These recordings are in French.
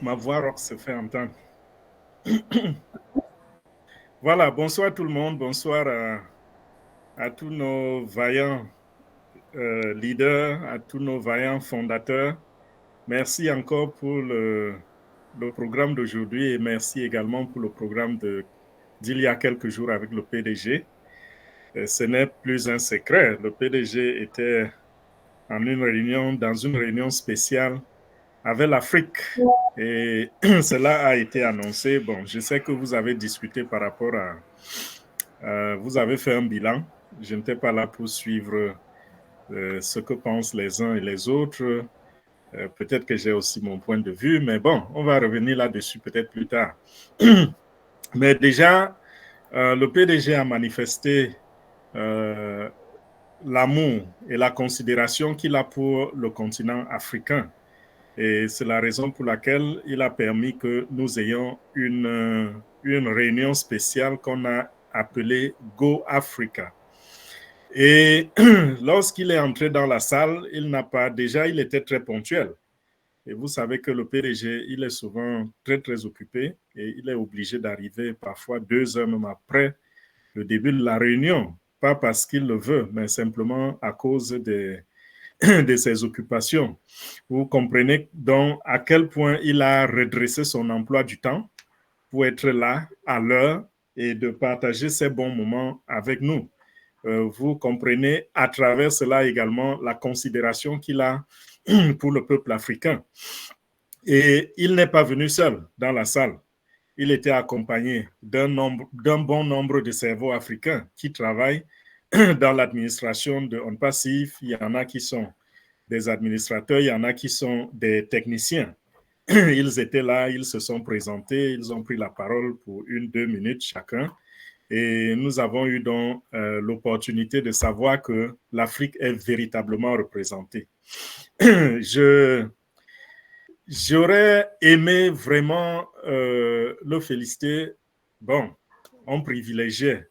Ma voix rock se fait entendre. Voilà, bonsoir tout le monde, bonsoir à tous nos vaillants leaders, à tous nos vaillants fondateurs. Merci encore pour le programme d'aujourd'hui et merci également pour le programme d'il y a quelques jours avec le PDG. Ce n'est plus un secret, le PDG était dans une réunion spéciale avec l'Afrique. Et cela a été annoncé. Bon, je sais que vous avez discuté par rapport à... vous avez fait un bilan. Je n'étais pas là pour suivre ce que pensent les uns et les autres. Peut-être que j'ai aussi mon point de vue, mais bon, on va revenir là-dessus peut-être plus tard. Mais déjà, le PDG a manifesté l'amour et la considération qu'il a pour le continent africain. Et c'est la raison pour laquelle il a permis que nous ayons une réunion spéciale qu'on a appelée Go Africa. Et lorsqu'il est entré dans la salle, il était très ponctuel. Et vous savez que le PDG, il est souvent très, très occupé et il est obligé d'arriver parfois 2 heures même après le début de la réunion. Pas parce qu'il le veut, mais simplement à cause de ses occupations. Vous comprenez donc à quel point il a redressé son emploi du temps pour être là à l'heure et de partager ces bons moments avec nous. Vous comprenez à travers cela également la considération qu'il a pour le peuple africain. Et il n'est pas venu seul dans la salle. Il était accompagné d'un bon nombre de cerveaux africains qui travaillent dans l'administration de ONPASIF. Il y en a qui sont des administrateurs, il y en a qui sont des techniciens. Ils étaient là, ils se sont présentés, ils ont pris la parole pour 1-2 minutes chacun. Et nous avons eu donc l'opportunité de savoir que l'Afrique est véritablement représentée. J'aurais aimé vraiment le féliciter. Bon, on privilégiait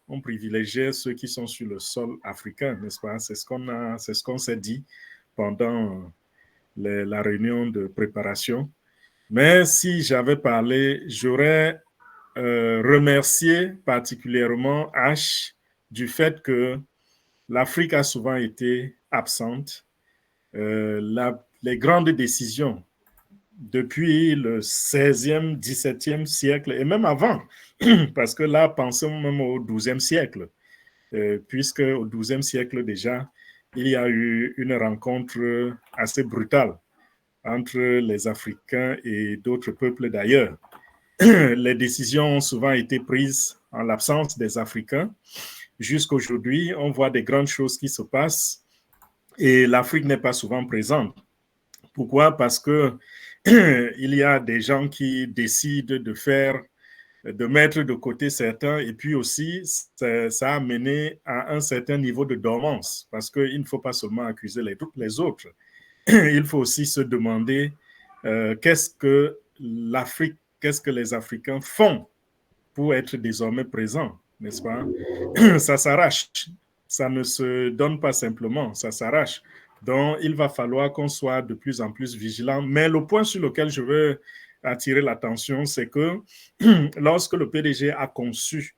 ceux qui sont sur le sol africain, n'est-ce pas? C'est ce qu'on s'est dit pendant la réunion de préparation. Mais si j'avais parlé, j'aurais remercié particulièrement H du fait que l'Afrique a souvent été absente. Les grandes décisions depuis le 16e, 17e siècle et même avant, parce que là, pensons même au 12e siècle, puisque au 12e siècle déjà, il y a eu une rencontre assez brutale entre les Africains et d'autres peuples d'ailleurs. Les décisions ont souvent été prises en l'absence des Africains. Jusqu'aujourd'hui, on voit des grandes choses qui se passent et l'Afrique n'est pas souvent présente. Pourquoi? Parce que il y a des gens qui décident de mettre de côté certains et puis aussi ça a mené à un certain niveau de dormance parce qu'il ne faut pas seulement accuser les autres. Il faut aussi se demander qu'est-ce que les Africains font pour être désormais présents, n'est-ce pas? Ça s'arrache, ça ne se donne pas simplement, ça s'arrache. Donc, il va falloir qu'on soit de plus en plus vigilant. Mais le point sur lequel je veux attirer l'attention, c'est que lorsque le PDG a conçu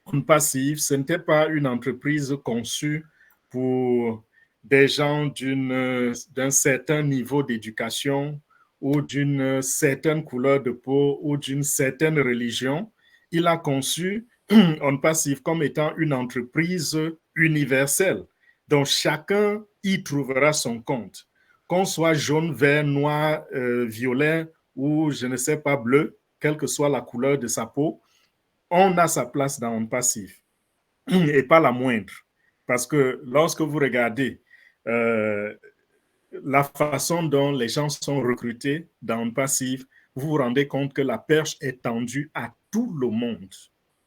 ONPASIF, ce n'était pas une entreprise conçue pour des gens d'un certain niveau d'éducation ou d'une certaine couleur de peau ou d'une certaine religion. Il a conçu ONPASIF comme étant une entreprise universelle dont chacun y trouvera son compte. Qu'on soit jaune, vert, noir, violet ou je ne sais pas bleu, quelle que soit la couleur de sa peau, on a sa place dans ONPASIF et pas la moindre. Parce que lorsque vous regardez la façon dont les gens sont recrutés dans ONPASIF, vous vous rendez compte que la perche est tendue à tout le monde,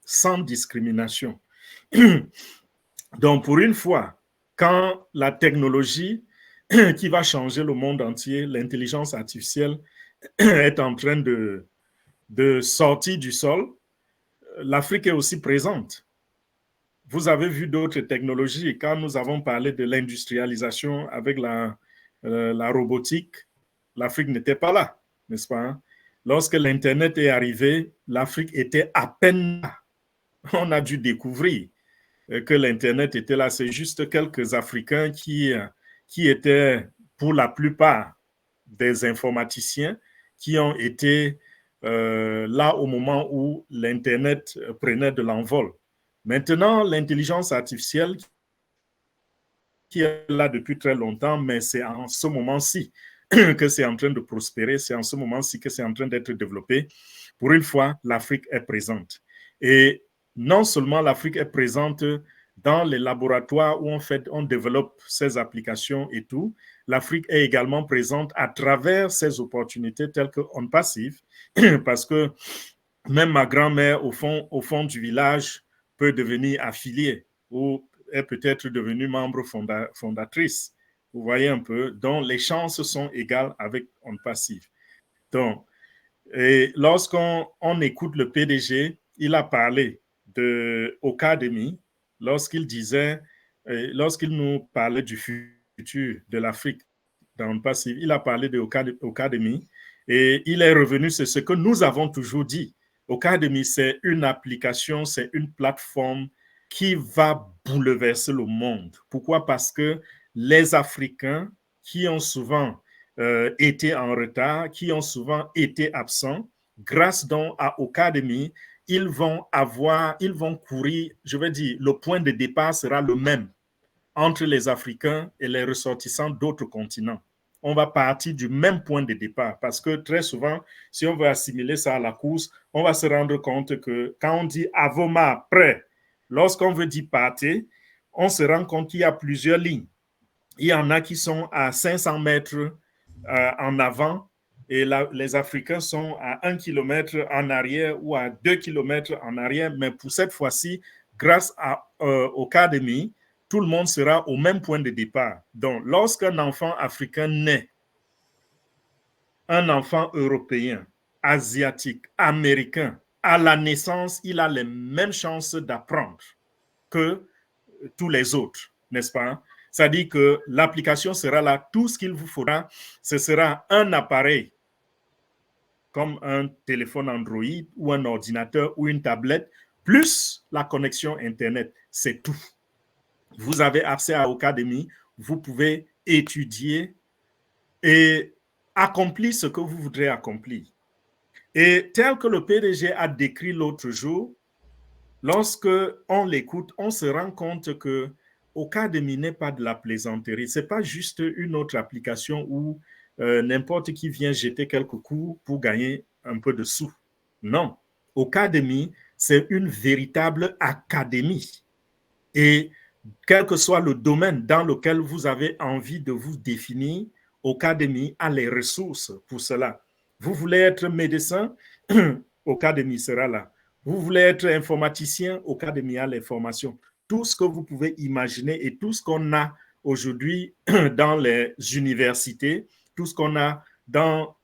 sans discrimination. Donc, pour une fois, quand la technologie qui va changer le monde entier, l'intelligence artificielle, est en train de sortir du sol, l'Afrique est aussi présente. Vous avez vu d'autres technologies. Quand nous avons parlé de l'industrialisation avec la robotique, l'Afrique n'était pas là, n'est-ce pas? Lorsque l'Internet est arrivé, l'Afrique était à peine là. On a dû découvrir que l'Internet était là. C'est juste quelques Africains qui étaient, pour la plupart, des informaticiens qui ont été là au moment où l'Internet prenait de l'envol. Maintenant, l'intelligence artificielle qui est là depuis très longtemps, mais c'est en ce moment-ci que c'est en train de prospérer, c'est en ce moment-ci que c'est en train d'être développé. Pour une fois, l'Afrique est présente. Et non seulement l'Afrique est présente dans les laboratoires où on développe ces applications et tout, l'Afrique est également présente à travers ces opportunités telles que On Passive, parce que même ma grand-mère au fond du village peut devenir affiliée ou est peut-être devenue membre fondatrice. Vous voyez un peu, donc les chances sont égales avec On Passive. Donc, et lorsqu'on écoute le PDG, il a parlé de Ocademy lorsqu'il disait, lorsqu'il nous parlait du futur de l'Afrique dans le passé, il a parlé de Ocademy et il est revenu sur ce que nous avons toujours dit. Ocademy, c'est une application, c'est une plateforme qui va bouleverser le monde. Pourquoi? Parce que les Africains qui ont souvent été en retard, qui ont souvent été absents, grâce donc à Ocademy, ils vont courir, je veux dire, le point de départ sera le même entre les Africains et les ressortissants d'autres continents. On va partir du même point de départ parce que très souvent, si on veut assimiler ça à la course, on va se rendre compte que quand on dit Avoma prêt, lorsqu'on veut dire partez, on se rend compte qu'il y a plusieurs lignes. Il y en a qui sont à 500 mètres en avant et les Africains sont à 1 kilomètre en arrière ou à 2 kilomètres en arrière. Mais pour cette fois-ci, grâce au Academy, tout le monde sera au même point de départ. Donc, lorsqu'un enfant africain naît, un enfant européen, asiatique, américain, à la naissance, il a les mêmes chances d'apprendre que tous les autres, n'est-ce pas? C'est-à-dire que l'application sera là. Tout ce qu'il vous faudra, ce sera un appareil comme un téléphone Android ou un ordinateur ou une tablette, plus la connexion Internet. C'est tout. Vous avez accès à Ocademy, vous pouvez étudier et accomplir ce que vous voudrez accomplir. Et tel que le PDG a décrit l'autre jour, lorsque on l'écoute, on se rend compte que Ocademy n'est pas de la plaisanterie. Ce n'est pas juste une autre application où n'importe qui vient jeter quelques coups pour gagner un peu de sous. Non. Ocademy, c'est une véritable académie. Et quel que soit le domaine dans lequel vous avez envie de vous définir, Ocademy a les ressources pour cela. Vous voulez être médecin, Ocademy sera là. Vous voulez être informaticien, Ocademy a les formations. Tout ce que vous pouvez imaginer et tout ce qu'on a aujourd'hui dans les universités, tout ce qu'on a dans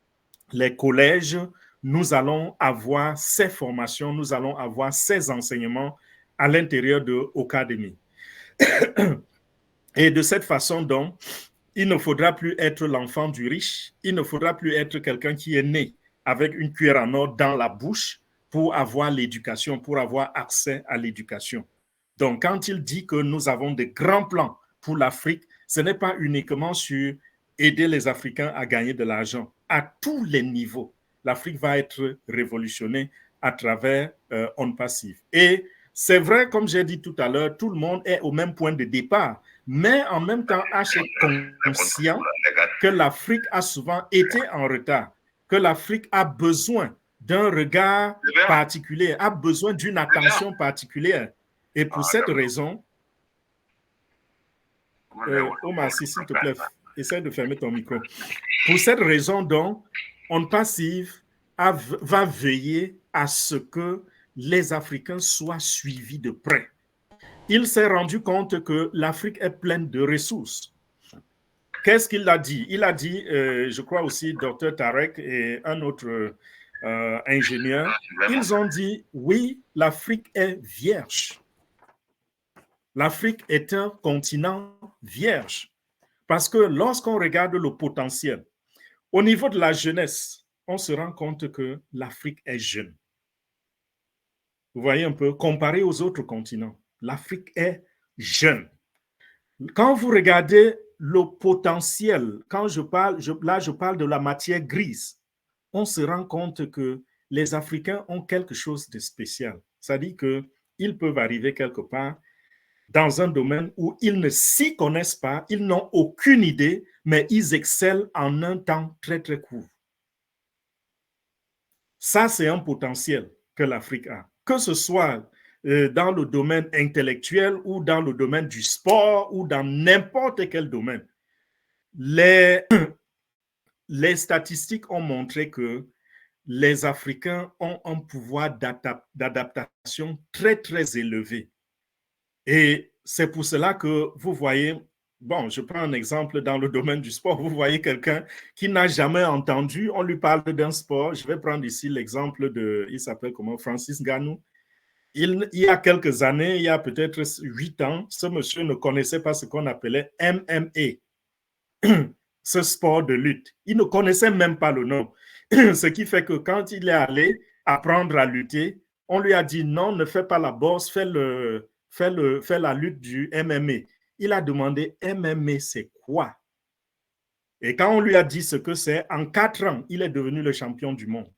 les collèges, nous allons avoir ces formations, nous allons avoir ces enseignements à l'intérieur de Ocademy. Et de cette façon, donc, il ne faudra plus être l'enfant du riche, il ne faudra plus être quelqu'un qui est né avec une cuillère en or dans la bouche pour avoir l'éducation, pour avoir accès à l'éducation. Donc, quand il dit que nous avons de grands plans pour l'Afrique, ce n'est pas uniquement sur aider les Africains à gagner de l'argent. À tous les niveaux, l'Afrique va être révolutionnée à travers On Passive. Et c'est vrai, comme j'ai dit tout à l'heure, tout le monde est au même point de départ, mais en même temps, H est conscient que l'Afrique a souvent été en retard, que l'Afrique a besoin d'un regard particulier, a besoin d'une attention particulière. Et pour cette raison, Omar, s'il te plaît, essaie de fermer ton micro. Pour cette raison, donc, On Passive va veiller à ce que les Africains soient suivis de près. Il s'est rendu compte que l'Afrique est pleine de ressources. Qu'est-ce qu'il a dit? Il a dit, je crois aussi, Dr Tarek et un autre ingénieur, ils ont dit, oui, l'Afrique est vierge. L'Afrique est un continent vierge. Parce que lorsqu'on regarde le potentiel, au niveau de la jeunesse, on se rend compte que l'Afrique est jeune. Vous voyez un peu, comparé aux autres continents, l'Afrique est jeune. Quand vous regardez le potentiel, quand je parle de la matière grise, on se rend compte que les Africains ont quelque chose de spécial. C'est-à-dire qu'ils peuvent arriver quelque part dans un domaine où ils ne s'y connaissent pas, ils n'ont aucune idée, mais ils excellent en un temps très, très court. Ça, c'est un potentiel que l'Afrique a. Que ce soit dans le domaine intellectuel ou dans le domaine du sport ou dans n'importe quel domaine. Les statistiques ont montré que les Africains ont un pouvoir d'adaptation très, très élevé. Et c'est pour cela que vous voyez, bon, je prends un exemple dans le domaine du sport, vous voyez quelqu'un qui n'a jamais entendu, on lui parle d'un sport, je vais prendre ici l'exemple de, il s'appelle comment, Francis Ngannou. Il y a quelques années, il y a peut-être 8 ans, ce monsieur ne connaissait pas ce qu'on appelait MMA, ce sport de lutte. Il ne connaissait même pas le nom. Ce qui fait que quand il est allé apprendre à lutter, on lui a dit non, ne fais pas la boxe, fais la lutte du MMA. Il a demandé MMA, c'est quoi? Et quand on lui a dit ce que c'est, en 4 ans, il est devenu le champion du monde.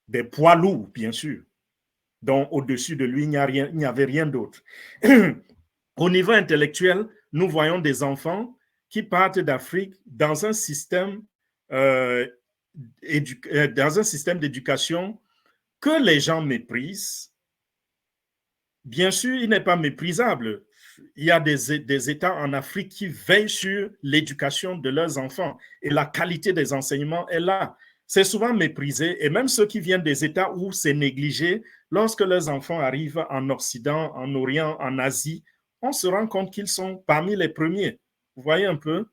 Des poids lourds, bien sûr. Donc, au-dessus de lui, il n'y avait rien d'autre. Au niveau intellectuel, nous voyons des enfants qui partent d'Afrique dans un système d'éducation que les gens méprisent. Bien sûr, il n'est pas méprisable. Il y a des États en Afrique qui veillent sur l'éducation de leurs enfants et la qualité des enseignements est là. C'est souvent méprisé et même ceux qui viennent des États où c'est négligé, lorsque leurs enfants arrivent en Occident, en Orient, en Asie, on se rend compte qu'ils sont parmi les premiers. Vous voyez un peu?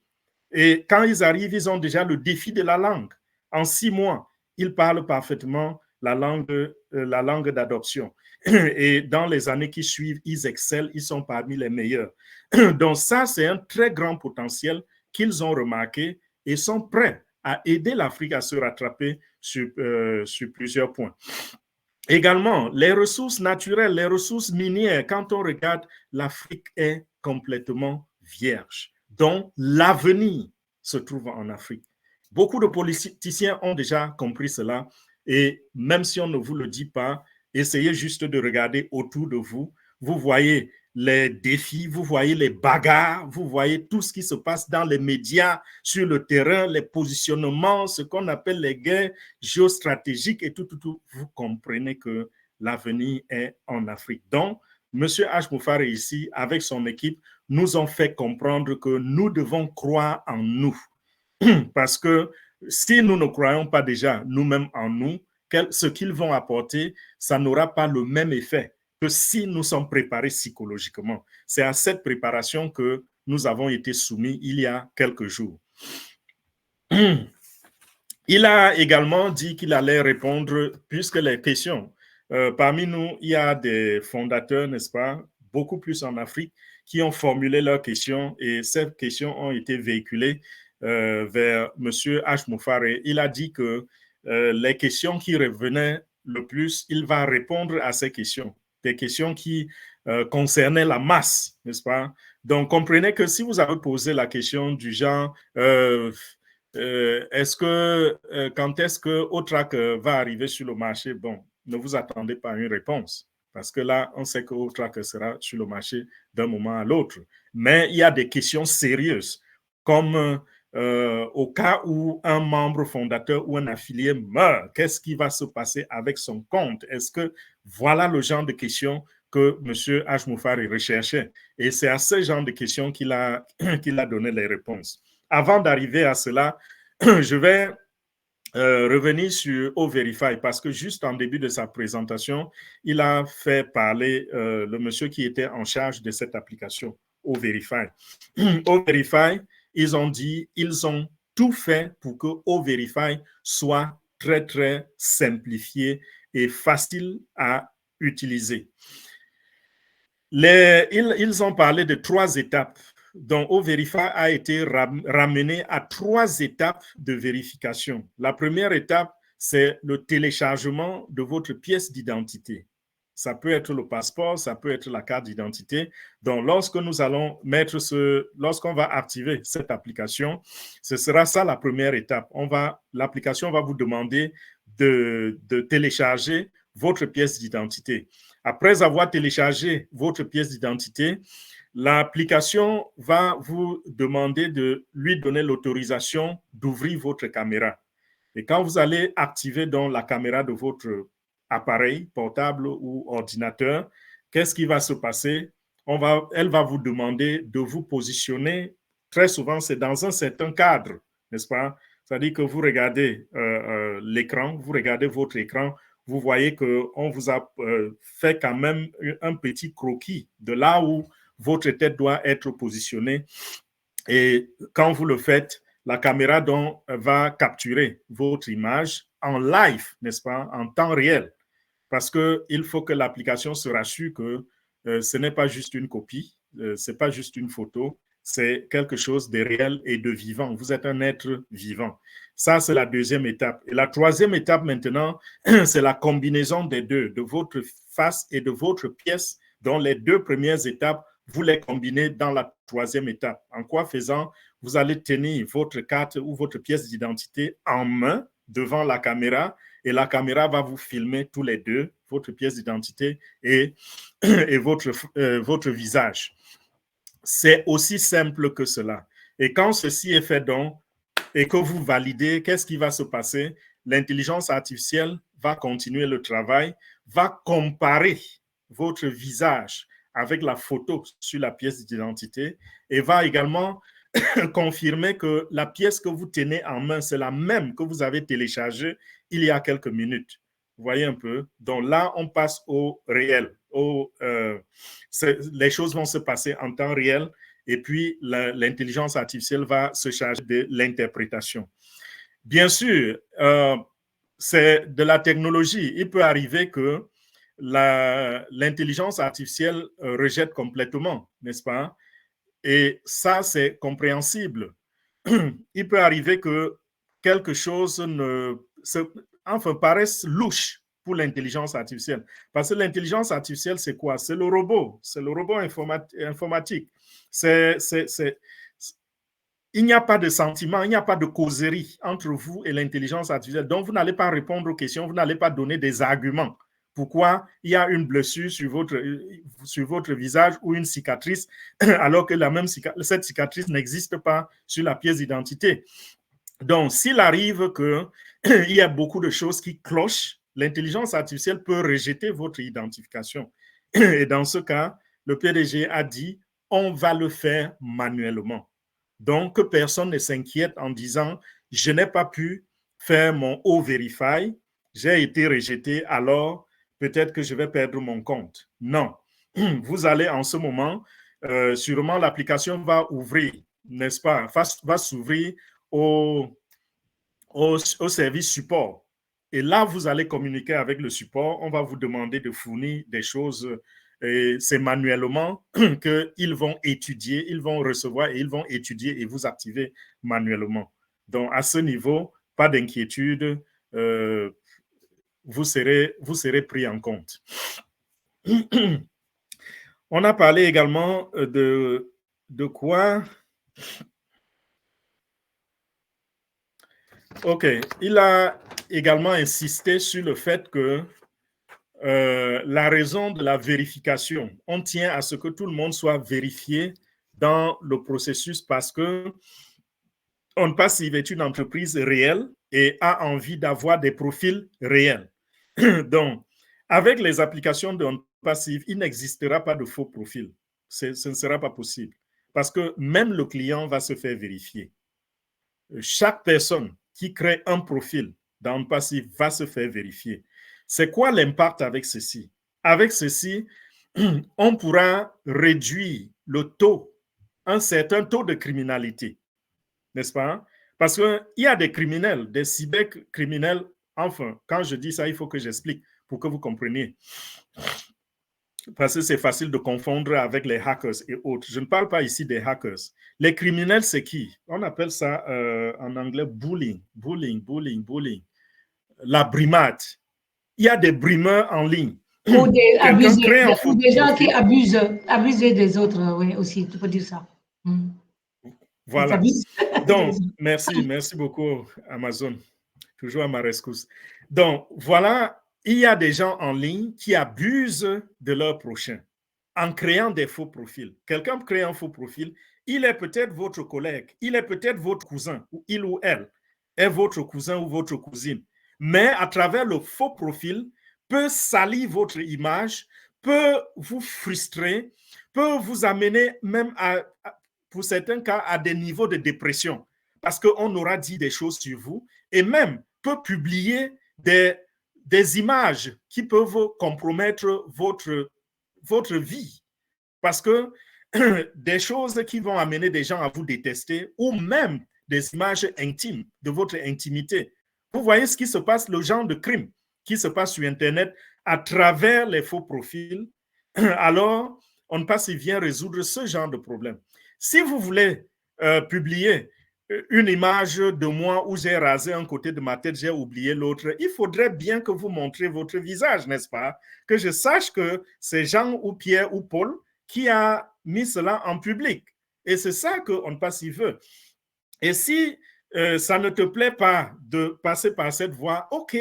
Et quand ils arrivent, ils ont déjà le défi de la langue. En 6 mois, ils parlent parfaitement la langue d'adoption. Et dans les années qui suivent, ils excellent, ils sont parmi les meilleurs. Donc ça, c'est un très grand potentiel qu'ils ont remarqué et sont prêts à aider l'Afrique à se rattraper sur plusieurs points. Également, les ressources naturelles, les ressources minières, quand on regarde, l'Afrique est complètement vierge. Donc, l'avenir se trouve en Afrique. Beaucoup de politiciens ont déjà compris cela et même si on ne vous le dit pas, essayez juste de regarder autour de vous. Vous voyez les défis, vous voyez les bagarres, vous voyez tout ce qui se passe dans les médias, sur le terrain, les positionnements, ce qu'on appelle les guerres géostratégiques et tout. Vous comprenez que l'avenir est en Afrique. Donc, M. H. Moufari ici, avec son équipe, nous ont fait comprendre que nous devons croire en nous. Parce que si nous ne croyons pas déjà nous-mêmes en nous, ce qu'ils vont apporter, ça n'aura pas le même effet que si nous sommes préparés psychologiquement. C'est à cette préparation que nous avons été soumis il y a quelques jours. Il a également dit qu'il allait répondre, puisque les questions, parmi nous, il y a des fondateurs, n'est-ce pas, beaucoup plus en Afrique, qui ont formulé leurs questions et ces questions ont été véhiculées vers M. H. Moufari. Il a dit que les questions qui revenaient le plus, il va répondre à ces questions. Des questions qui concernaient la masse, n'est-ce pas? Donc, comprenez que si vous avez posé la question du genre quand est-ce que Outrak va arriver sur le marché, bon, ne vous attendez pas à une réponse. Parce que là, on sait que Outrak sera sur le marché d'un moment à l'autre. Mais il y a des questions sérieuses, comme au cas où un membre fondateur ou un affilié meurt, qu'est-ce qui va se passer avec son compte? Est-ce que voilà le genre de questions que M. H. Moufari recherchait? Et c'est à ce genre de questions qu'il a donné les réponses. Avant d'arriver à cela, je vais revenir sur O-Verify parce que juste en début de sa présentation, il a fait parler le monsieur qui était en charge de cette application, O-Verify. O-Verify, ils ont dit, ils ont tout fait pour que O-Verify soit très, très simplifié et facile à utiliser. Ils ont parlé de 3 étapes donc O-Verify a été ramené à 3 étapes de vérification. La première étape, c'est le téléchargement de votre pièce d'identité. Ça peut être le passeport, ça peut être la carte d'identité. Donc, lorsque nous allons lorsqu'on va activer cette application, ce sera ça la première étape. L'application va vous demander de télécharger votre pièce d'identité. Après avoir téléchargé votre pièce d'identité, l'application va vous demander de lui donner l'autorisation d'ouvrir votre caméra. Et quand vous allez activer donc la caméra de votre appareil portable ou ordinateur, qu'est-ce qui va se passer? Elle va vous demander de vous positionner. Très souvent, c'est dans un certain cadre, n'est-ce pas? C'est-à-dire que vous regardez l'écran, vous regardez votre écran, vous voyez qu'on vous a fait quand même un petit croquis de là où votre tête doit être positionnée. Et quand vous le faites, la caméra donc va capturer votre image en live, n'est-ce pas, en temps réel. Parce qu'il faut que l'application se rassure que ce n'est pas juste une copie, ce n'est pas juste une photo, c'est quelque chose de réel et de vivant. Vous êtes un être vivant. Ça, c'est la deuxième étape. Et la troisième étape maintenant, c'est la combinaison des deux, de votre face et de votre pièce, dont les 2 premières étapes, vous les combinez dans la troisième étape. En quoi faisant, vous allez tenir votre carte ou votre pièce d'identité en main devant la caméra et la caméra va vous filmer tous les deux, votre pièce d'identité et votre visage. C'est aussi simple que cela. Et quand ceci est fait donc, et que vous validez, qu'est-ce qui va se passer? L'intelligence artificielle va continuer le travail, va comparer votre visage avec la photo sur la pièce d'identité et va également confirmer que la pièce que vous tenez en main, c'est la même que vous avez téléchargée il y a quelques minutes. Vous voyez un peu? Donc là, on passe au réel. Les choses vont se passer en temps réel et puis l'intelligence artificielle va se charger de l'interprétation. Bien sûr, c'est de la technologie. Il peut arriver que l'intelligence artificielle rejette complètement, n'est-ce pas? Et ça, c'est compréhensible. Il peut arriver que quelque chose paraisse louche pour l'intelligence artificielle. Parce que l'intelligence artificielle, c'est quoi? C'est le robot. C'est le robot informatique. Il n'y a pas de sentiment, il n'y a pas de causerie entre vous et l'intelligence artificielle. Donc, vous n'allez pas répondre aux questions, vous n'allez pas donner des arguments. Pourquoi il y a une blessure sur votre visage ou une cicatrice, alors que cette cicatrice n'existe pas sur la pièce d'identité. Donc, s'il arrive qu'il y a beaucoup de choses qui clochent, l'intelligence artificielle peut rejeter votre identification. Et dans ce cas, le PDG a dit, on va le faire manuellement. Donc, que personne ne s'inquiète en disant, je n'ai pas pu faire mon O-Verify, j'ai été rejeté, alors peut-être que je vais perdre mon compte. Non. Vous allez en ce moment, sûrement l'application va ouvrir, n'est-ce pas, va s'ouvrir au service support. Et là, vous allez communiquer avec le support. On va vous demander de fournir des choses. C'est manuellement qu'ils vont étudier, ils vont recevoir et ils vont étudier et vous activer manuellement. Donc, à ce niveau, pas d'inquiétude. Vous serez pris en compte. On a parlé également de quoi? OK. Il a également insisté sur le fait que la raison de la vérification, on tient à ce que tout le monde soit vérifié dans le processus parce que OnPassive est une entreprise réelle et a envie d'avoir des profils réels. Donc, avec les applications de OnPassive, il n'existera pas de faux profils. Ce ne sera pas possible parce que même le client va se faire vérifier. Chaque personne qui crée un profil dans OnPassive va se faire vérifier. C'est quoi l'impact avec ceci? Avec ceci, on pourra réduire le taux, un certain taux de criminalité, n'est-ce pas? Parce qu'il y a des criminels, des cybercriminels. Enfin, quand je dis ça, il faut que j'explique pour que vous compreniez. parce que c'est facile de confondre avec les hackers et autres. Je ne parle pas ici des hackers. Les criminels, c'est qui? On appelle ça en anglais bullying. La brimade. Il y a des brimeurs en ligne. Ou des, Quelqu'un crée un faux ou des gens profil. qui abusent des autres, oui, aussi, tu peux dire ça. Voilà. Donc, merci beaucoup, Amazon. Toujours à ma rescousse. Donc, voilà, il y a des gens en ligne qui abusent de leur prochain en créant des faux profils. Quelqu'un crée un faux profil, il est peut-être votre collègue, il est peut-être votre cousin, ou il ou elle est votre cousin ou votre cousine. Mais à travers le faux profil, peut salir votre image, peut vous frustrer, peut vous amener même pour certains cas, à des niveaux de dépression. Parce qu'on aura dit des choses sur vous et même peut publier des images qui peuvent compromettre votre vie. Parce que des choses qui vont amener des gens à vous détester ou même des images intimes de votre intimité. Vous voyez ce qui se passe, le genre de crime qui se passe sur Internet à travers les faux profils. Alors, on ne peut pas si bien résoudre ce genre de problème. Si vous voulez publier une image de moi où j'ai rasé un côté de ma tête, j'ai oublié l'autre, il faudrait bien que vous montrez votre visage, n'est-ce pas? Que je sache que c'est Jean ou Pierre ou Paul qui a mis cela en public. Et c'est ça qu'on ne pas s'y veut. Et si ça ne te plaît pas de passer par cette voie, ok,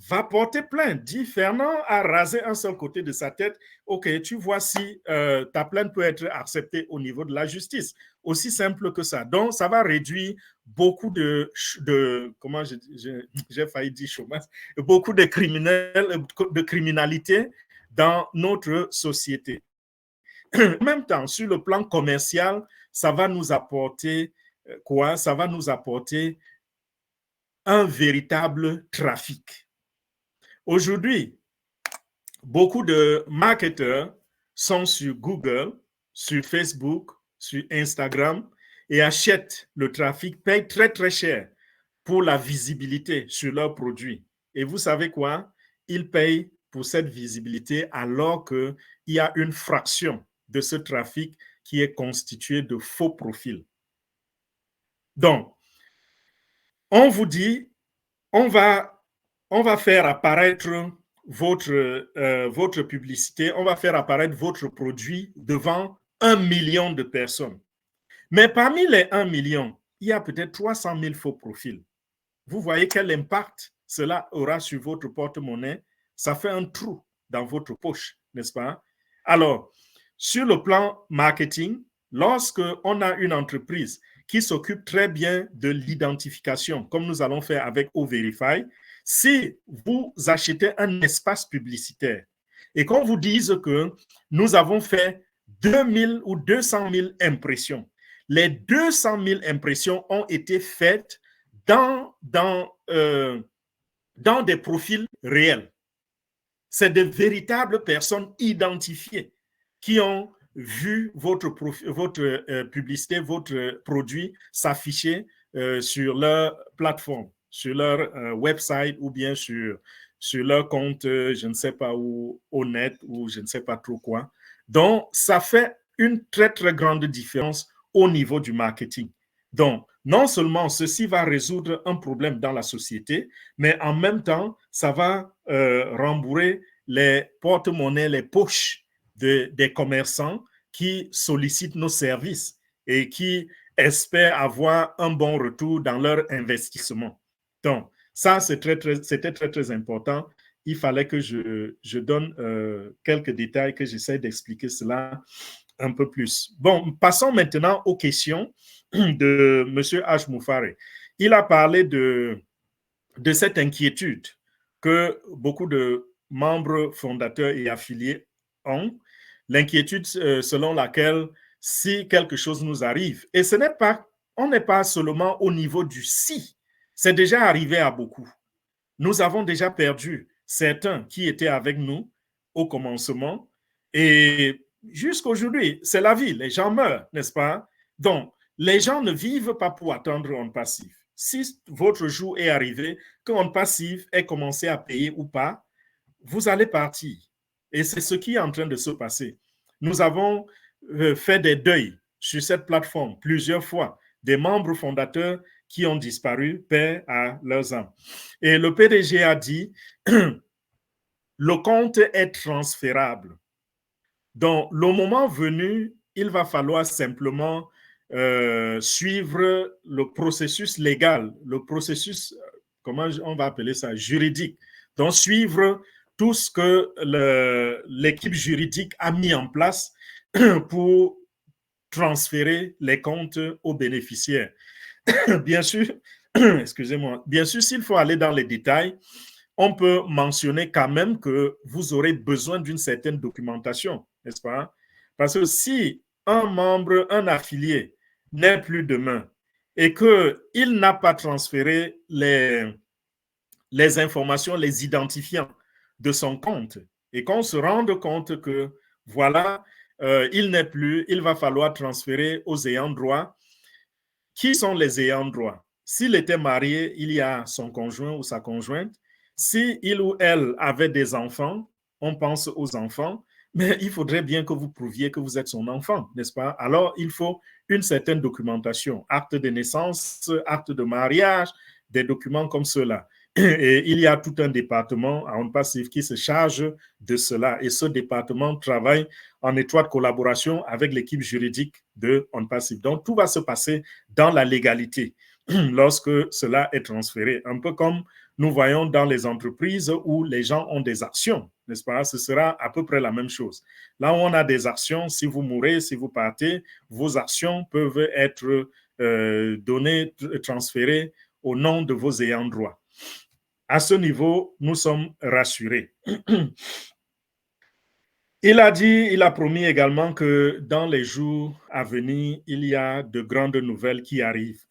va porter plainte. Dis, Fernand a rasé un seul côté de sa tête. Ok, tu vois si ta plainte peut être acceptée au niveau de la justice. Aussi simple que ça. Donc, ça va réduire beaucoup comment j'ai failli dire chômage, beaucoup de criminalité dans notre société. En même temps, sur le plan commercial, ça va nous apporter quoi? Ça va nous apporter un véritable trafic. Aujourd'hui, beaucoup de marketeurs sont sur Google, sur Facebook, sur Instagram et achètent le trafic, payent très très cher pour la visibilité sur leurs produits. Et vous savez quoi? Ils payent pour cette visibilité alors qu'il y a une fraction de ce trafic qui est constitué de faux profils. Donc, on vous dit, on va faire apparaître votre publicité, on va faire apparaître votre produit devant 1 million de personnes. Mais parmi les 1 million, il y a peut-être 300 000 faux profils. Vous voyez quel impact cela aura sur votre porte-monnaie? Ça fait un trou dans votre poche, n'est-ce pas? Alors, sur le plan marketing, lorsque on a une entreprise qui s'occupe très bien de l'identification, comme nous allons faire avec O-Verify, si vous achetez un espace publicitaire et qu'on vous dise que nous avons fait 2000 ou 200 000 impressions, les 200 000 impressions ont été faites dans des profils réels. C'est de véritables personnes identifiées qui ont vu votre publicité, votre produit s'afficher sur leur plateforme, sur leur website ou bien sur leur compte, je ne sais pas où, au net ou je ne sais pas trop quoi. Donc, ça fait une très, très grande différence au niveau du marketing. Donc, non seulement ceci va résoudre un problème dans la société, mais en même temps, ça va rembourrer les porte-monnaies, les poches des commerçants qui sollicitent nos services et qui espèrent avoir un bon retour dans leur investissement. Donc, ça, c'était très, très important. Il fallait que je donne quelques détails, que j'essaie d'expliquer cela un peu plus. Bon, passons maintenant aux questions de M. H. Moufare. Il a parlé de cette inquiétude que beaucoup de membres fondateurs et affiliés ont, l'inquiétude selon laquelle si quelque chose nous arrive, et ce n'est pas, on n'est pas seulement au niveau du si, c'est déjà arrivé à beaucoup. Nous avons déjà perdu certains qui étaient avec nous au commencement et jusqu'aujourd'hui, c'est la vie, les gens meurent, n'est-ce pas? Donc, les gens ne vivent pas pour attendre en passif. Si votre jour est arrivé, qu'en passif ait commencé à payer ou pas, vous allez partir. Et c'est ce qui est en train de se passer. Nous avons fait des deuils sur cette plateforme plusieurs fois, des membres fondateurs qui ont disparu, paix à leurs âmes. Et le PDG a dit, le compte est transférable. Donc, le moment venu, il va falloir simplement suivre le processus légal, le processus, comment on va appeler ça, juridique. Donc, suivre tout ce que l'équipe juridique a mis en place pour transférer les comptes aux bénéficiaires. Bien sûr, excusez-moi, bien sûr, s'il faut aller dans les détails, on peut mentionner quand même que vous aurez besoin d'une certaine documentation, n'est-ce pas? Parce que si un membre, un affilié n'est plus demain et qu'il n'a pas transféré les informations, les identifiants de son compte et qu'on se rende compte que voilà, il n'est plus, il va falloir transférer aux ayants droit. Qui sont les ayants droit? S'il était marié, il y a son conjoint ou sa conjointe. Si il ou elle avait des enfants, on pense aux enfants, mais il faudrait bien que vous prouviez que vous êtes son enfant, n'est-ce pas? Alors, il faut une certaine documentation, acte de naissance, acte de mariage, des documents comme cela. Et il y a tout un département à ONPASSIF qui se charge de cela. Et ce département travaille en étroite collaboration avec l'équipe juridique de ONPASSIF. Donc, tout va se passer dans la légalité lorsque cela est transféré. Un peu comme nous voyons dans les entreprises où les gens ont des actions, n'est-ce pas? Ce sera à peu près la même chose. Là où on a des actions, si vous mourrez, si vous partez, vos actions peuvent être données, transférées au nom de vos ayants droit. À ce niveau, nous sommes rassurés. Il a promis également que dans les jours à venir, il y a de grandes nouvelles qui arrivent.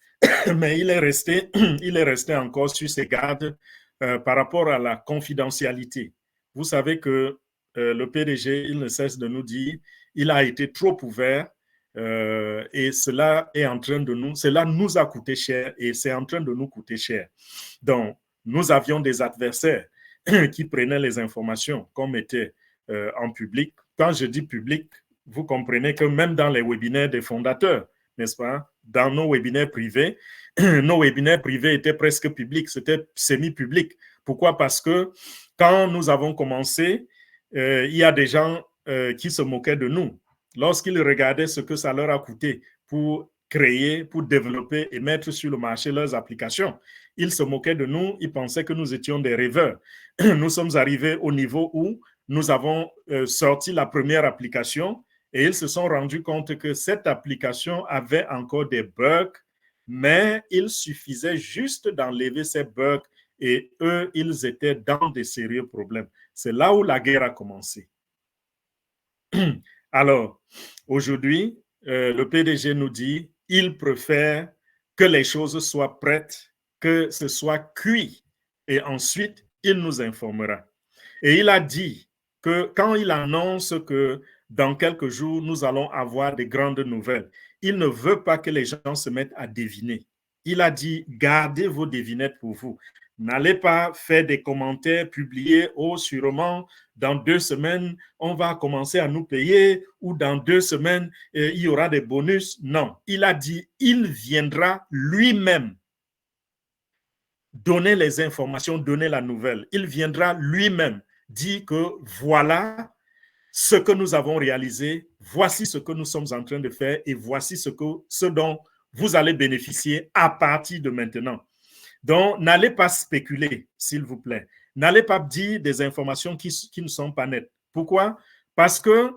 Mais il est resté encore sur ses gardes par rapport à la confidentialité. Vous savez que le PDG, il ne cesse de nous dire, il a été trop ouvert et cela nous a coûté cher et c'est en train de nous coûter cher. Donc, nous avions des adversaires qui prenaient les informations comme étaient en public. Quand je dis public, vous comprenez que même dans les webinaires des fondateurs, n'est-ce pas, dans nos webinaires privés étaient presque publics, c'était semi-public. Pourquoi? Parce que quand nous avons commencé, il y a des gens qui se moquaient de nous. Lorsqu'ils regardaient ce que ça leur a coûté pour créer, pour développer et mettre sur le marché leurs applications, ils se moquaient de nous, ils pensaient que nous étions des rêveurs. Nous sommes arrivés au niveau où nous avons sorti la première application et ils se sont rendus compte que cette application avait encore des bugs, mais il suffisait juste d'enlever ces bugs et eux, ils étaient dans des sérieux problèmes. C'est là où la guerre a commencé. Alors, aujourd'hui, le PDG nous dit il préfère que les choses soient prêtes, que ce soit cuit et ensuite, il nous informera. Et il a dit que quand il annonce que dans quelques jours, nous allons avoir de grandes nouvelles, il ne veut pas que les gens se mettent à deviner. Il a dit, gardez vos devinettes pour vous. N'allez pas faire des commentaires publiés, oh, sûrement, dans 2 semaines, on va commencer à nous payer, ou dans 2 semaines, il y aura des bonus. Non, il a dit, il viendra lui-même donner les informations, donner la nouvelle. Il viendra lui-même dire que voilà ce que nous avons réalisé, voici ce que nous sommes en train de faire et voici ce dont vous allez bénéficier à partir de maintenant. Donc, n'allez pas spéculer, s'il vous plaît. N'allez pas dire des informations qui ne sont pas nettes. Pourquoi? Parce que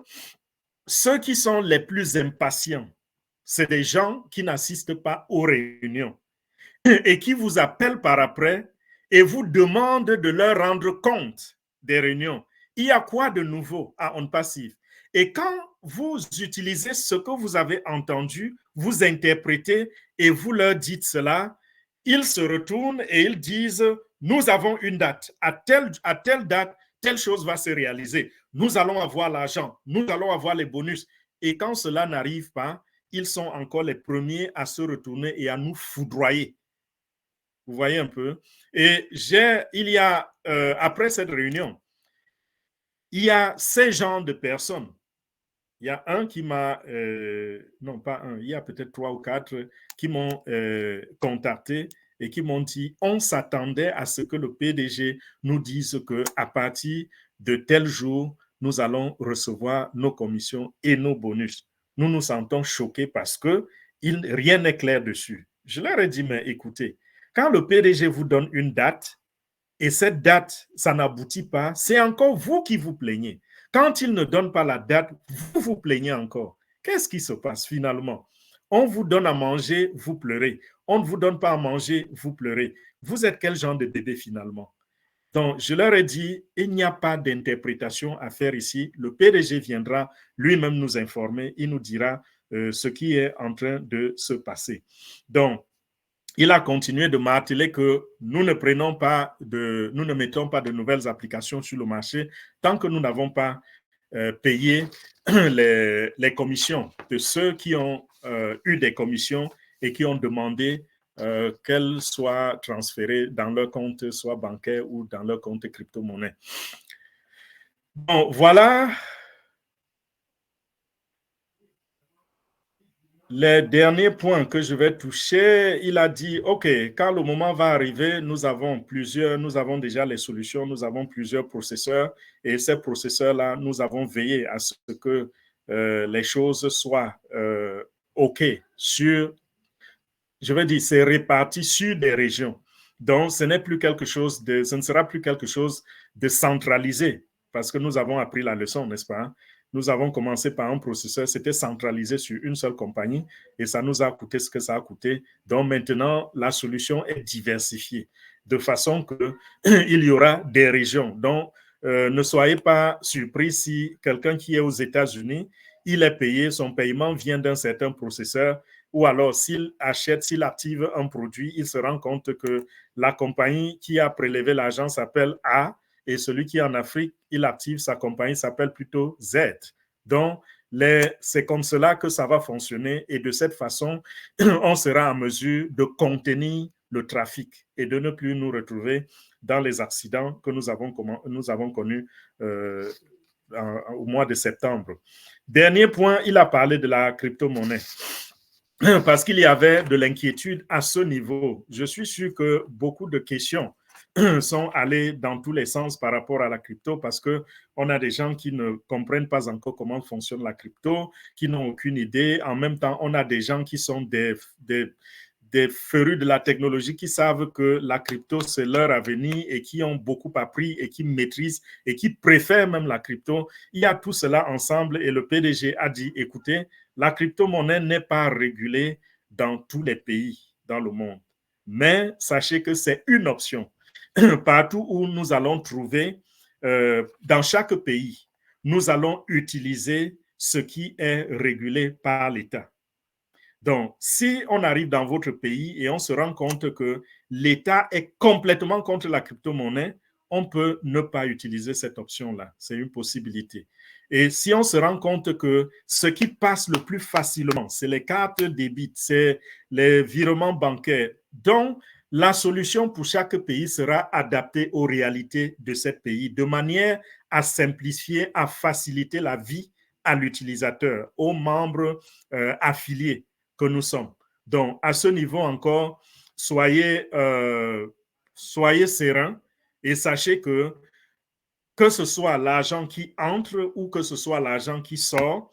ceux qui sont les plus impatients, c'est des gens qui n'assistent pas aux réunions et qui vous appellent par après et vous demandent de leur rendre compte des réunions. Il y a quoi de nouveau à ONPASSIF? Et quand vous utilisez ce que vous avez entendu, vous interprétez et vous leur dites cela, ils se retournent et ils disent, nous avons une date, à telle date, telle chose va se réaliser. Nous allons avoir l'argent, nous allons avoir les bonus. Et quand cela n'arrive pas, ils sont encore les premiers à se retourner et à nous foudroyer. Vous voyez un peu? Et après cette réunion, il y a ces genres de personnes. Il y a un qui m'a, non pas un, il y a peut-être 3 ou 4 qui m'ont contacté et qui m'ont dit, on s'attendait à ce que le PDG nous dise qu'à partir de tel jour, nous allons recevoir nos commissions et nos bonus. Nous nous sentons choqués parce que rien n'est clair dessus. Je leur ai dit, mais écoutez, quand le PDG vous donne une date et cette date, ça n'aboutit pas, c'est encore vous qui vous plaignez. Quand il ne donne pas la date, vous vous plaignez encore. Qu'est-ce qui se passe finalement? On vous donne à manger, vous pleurez. On ne vous donne pas à manger, vous pleurez. Vous êtes quel genre de bébé finalement? Donc, je leur ai dit, il n'y a pas d'interprétation à faire ici. Le PDG viendra lui-même nous informer. Il nous dira ce qui est en train de se passer. Donc, il a continué de marteler que nous ne mettons pas de nouvelles applications sur le marché tant que nous n'avons pas payé les commissions de ceux qui ont eu des commissions et qui ont demandé qu'elles soient transférées dans leur compte, soit bancaire ou dans leur compte crypto-monnaie. Bon, voilà les derniers points que je vais toucher. Il a dit, OK, quand le moment va arriver, nous avons déjà les solutions, nous avons plusieurs processeurs et ces processeurs-là, nous avons veillé à ce que les choses soient OK sur, je vais dire, c'est réparti sur des régions. Donc, ce ne sera plus quelque chose de centralisé parce que nous avons appris la leçon, n'est-ce pas? Nous avons commencé par un processeur, c'était centralisé sur une seule compagnie et ça nous a coûté ce que ça a coûté. Donc maintenant, la solution est diversifiée de façon qu'il y aura des régions. Donc, ne soyez pas surpris si quelqu'un qui est aux États-Unis, il est payé, son paiement vient d'un certain processeur, ou alors s'il active un produit, il se rend compte que la compagnie qui a prélevé l'argent s'appelle A, et celui qui est en Afrique, il active sa compagnie, s'appelle plutôt Z. Donc, c'est comme cela que ça va fonctionner et de cette façon, on sera en mesure de contenir le trafic et de ne plus nous retrouver dans les accidents que nous avons connus au mois de septembre. Dernier point, il a parlé de la crypto-monnaie parce qu'il y avait de l'inquiétude à ce niveau. Je suis sûr que beaucoup de questions sont allés dans tous les sens par rapport à la crypto parce qu'on a des gens qui ne comprennent pas encore comment fonctionne la crypto, qui n'ont aucune idée. En même temps, on a des gens qui sont des férus de la technologie qui savent que la crypto, c'est leur avenir et qui ont beaucoup appris et qui maîtrisent et qui préfèrent même la crypto. Il y a tout cela ensemble et le PDG a dit, écoutez, la crypto-monnaie n'est pas régulée dans tous les pays dans le monde. Mais sachez que c'est une option. Partout où nous allons trouver, dans chaque pays, nous allons utiliser ce qui est régulé par l'État. Donc, si on arrive dans votre pays et on se rend compte que l'État est complètement contre la crypto-monnaie, on peut ne pas utiliser cette option-là. C'est une possibilité. Et si on se rend compte que ce qui passe le plus facilement, c'est les cartes débit, c'est les virements bancaires, donc la solution pour chaque pays sera adaptée aux réalités de ce pays de manière à simplifier, à faciliter la vie à l'utilisateur, aux membres affiliés que nous sommes. Donc, à ce niveau encore, soyez sereins et sachez que ce soit l'argent qui entre ou que ce soit l'argent qui sort,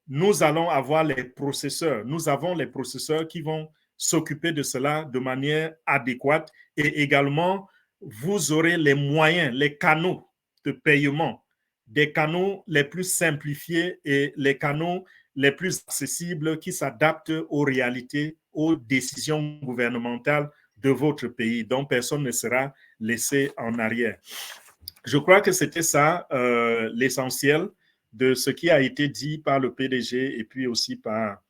nous allons avoir les processeurs. Nous avons les processeurs qui vont s'occuper de cela de manière adéquate et également, vous aurez les moyens, les canaux de paiement, des canaux les plus simplifiés et les canaux les plus accessibles qui s'adaptent aux réalités, aux décisions gouvernementales de votre pays. Donc, personne ne sera laissé en arrière. Je crois que c'était ça l'essentiel de ce qui a été dit par le PDG et puis aussi par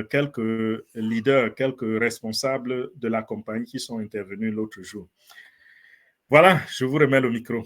quelques leaders, quelques responsables de la compagnie qui sont intervenus l'autre jour. Voilà, je vous remets le micro.